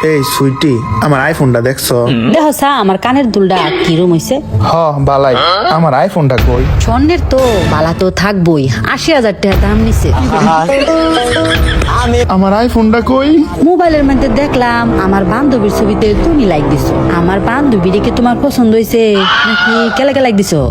এই সুইটি, আমার আইফোনটা দেখছো? দেখো সা আমার কানের দুলটা কিরম হইছে। হ বালাই, আমার আইফোনটা কই? স্বর্ণের তো বালা তো থাকবই, ৮০,০০০ টাকা দাম নিছে। আমার আইফোনটা কই? মোবাইলের মধ্যে দেখলাম আমার বান্ধবীর ছবিতে তুমি লাইক দিছো। আমার বান্ধবীরে কি তোমার পছন্দ হয়েছে নাকি কেলাকে লাইক দিছো?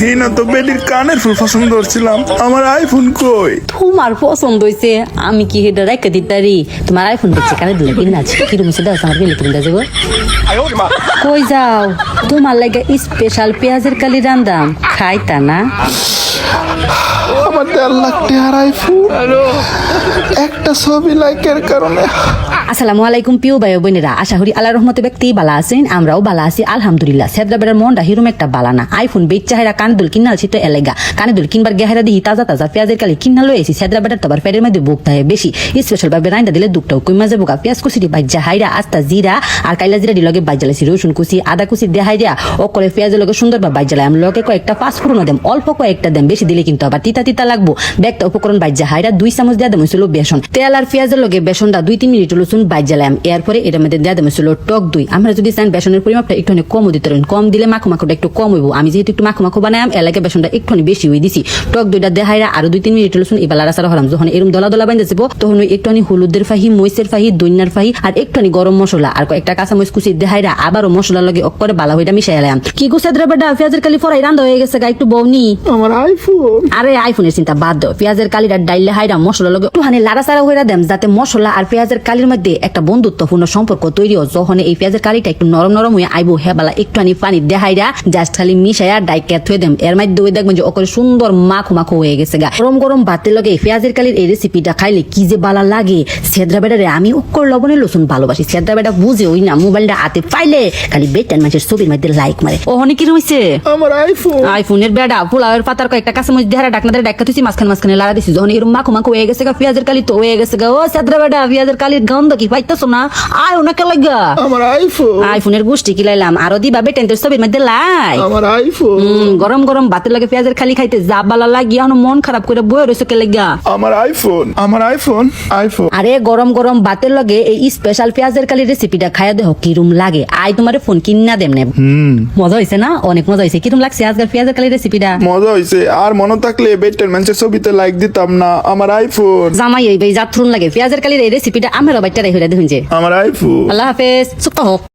হে না তো বেডির কানের ফুল পছন্দ করছিলাম, আমার আইফোন কই? তোমার পছন্দ হয়েছে আমি কি হেডা রেখে দিতারি? তোমার আইফোন দেখছি কানে দিলে কিনে আছে কিরম হয়েছে দাও আমার বেলে তুমি যাবো। কই যাও? তোমার লাগে স্পেশাল পেঁয়াজের কালি রান্দাম, খাইতা না? আমার ১.৫ লাখ টাকার আইফোন একটা ছবি লাইকের কারণে। আসসালামু আলাইকুম প্রিয় ভাই বোনেরা, আশা করি আল্লাহর রহমতে ব্যক্তি বালা আছেন, আমরাও বালা আছি আলহামদুলিল্লাহ। সেদ্রা বেড়ার মনটা হিরুম একটা বালানা। আইফোন বেচা হেরা কানে দুল কিনা আলছি তো এলাকা কানে দুল কিনবার গেহারা দিই তাজা তাজা পেঁয়াজের কালি কিনা লই এসি। সেদ্রা বেড়ার তোমার পেটের মধ্যে বুক থাকে বেশি, স্পেশাল ভাবে রাইন্দা দিলে দুঃখটাও কইমা যাবো। পেঁয়াজ কুচি বাজ্যা হাইরা আস্তা জিরা আর কাইলা জিরা দি লগে বাজ্জালাইছি, রসুন কুচি আদা কুচি দেহাইরা ও করে পেঁয়াজের লগে সুন্দর ভাবে বাজ্জালাই। আমি লগে কয়েকটা পাঁচফোড়ন দেম, অল্প কয়েকটা দেম, বেশি দিলে কিন্তু আবার তিতা তিতা লাগবো। ব্যাগটা উপকরণ বাজ্যা হাইরা 2 চামচ দেয়া দেম হইছিল বেসন, তেল আর পেঁয়াজের লগে বেসনটা 2-3 মিনিট লসুন বাজ্জালাম। এরপরে এটার মধ্যে দেয়া দেম হইছিল টক দই। আমরা যদি চান বেসনের পরিমাপটা একটু কম দিতে পারেন, কম দিলে মাখো মাখোটা একটু কম হইব। আমি যেহেতু একটু মাখো মাখো বানায়াম এলাকায় বেসনটা একটু বেশি হয়ে দিছি। টক দইটা দেহাইরা আরো 2-3 মিনিট লসুন এবার লাড়াচাড়া হলাম। যখন এরকম দলা দলা বাইন্দা যাবো তখন একটু হলুদের ফাহি, মরিচের ফাহি, দইনার ফাহি আর একটু গরম মশলা আর কয়েকটা কাঁচা মরিচ কুচি দেহাইরা আবারও মশলার লগে অক্করে বালা হইটা মিশাই এলাম। কি গুছাদ্রা বেটা পেঁয়াজের কালি ফরাই রান্না হয়ে গেছে গা, একটু বউনি। আমার আইফোন। আরে আইফোনের চিন্তা বাদ দাও, পেঁয়াজের কালিটা ডাইলে হাইরা মশলা লগে একটু লাড়াচাড়া হইরা দেম যাতে মশলা আর পেঁয়াজের কালির মধ্যে একটা বন্ধুত্বপূর্ণ সম্পর্ক তৈরি হয়। যখন এই পেঁয়াজের কালিটা একটু নরম নরম হয়ে আইবো হেবালা একটু পানি দেহাইরা জাস্ট খালি মিশাইয়া ডাইকে থুয়ে দেম। এর মধ্যে ওই দেখবেন যে ওকে সুন্দর মাখো মাখো হয়ে গেছে গা। গরম গরম ভাতের লগে পেঁয়াজের কালির এই রেসিপিটা খাইলে কি যে বালা লাগে। সেদ্রা বেটারে আমি উক্কর লবণের লসুন ভালোবাসি। সেদ্রা বেটা বুঝে ওই না মোবাইলটা হাতে পাইলে খালি বেটান মানুষের ছবির মধ্যে লাইক মারে। ওহনে কি রইছে আমার আইফোন। আইফোনের বেটা পোলাওয়ের পাতার কয়েকটা কাঁচামরিচ দেহারা ডাকনা ধরে ডাক্কা তুই মাঝখানে লাড়া দিছি। যখন এরকম মাখো মাখো হয়ে গেছে গা পেঁয়াজের কালি তো হয়ে গেছে গা। ও সেদ্রা বেটা পেঁয়াজের কালির গন্ধ কি পাইতেছো না? আয় ওনাকে লাগা আমার আইফোন। আইফোনের গোষ্ঠী কি লাইলাম আরো দিবা বেটেন্টের ছবির মধ্যে লাই। আমার আইফোন। গরম গরম ভাতের লাগে পেঁয়াজের খালি খাইতে যা বালা লাগিয়া মন খারাপ করে বয়ে রয়েছে কে লাগা। আমার আইফোন। আমার আইফোন। আইফোন। আরে গরম গরম ভাতের লগে এই স্পেশাল পেঁয়াজের কালি রেসিপিটা খাইয়া দেখো কিরম লাগে। আই তোমার ফোন কিনা দেম নে। মজা হয়েছে না? অনেক মজা হয়েছে। কিরম লাগছে আজকাল পেঁয়াজের কালি রেসিপিটা? মজা হয়েছে। আর মনে থাকলে বেটার মানুষের ছবিতে লাইক দিতাম না। আমার আইফোন। জামাই এই যাত্রুন লাগে পেঁয়াজের কালির এই রেসিপিটা আমরা বাইটারাই হইরা দেখুন যে। আমার আইফোন। আল্লাহ হাফেজ। সুপ্ত হোক।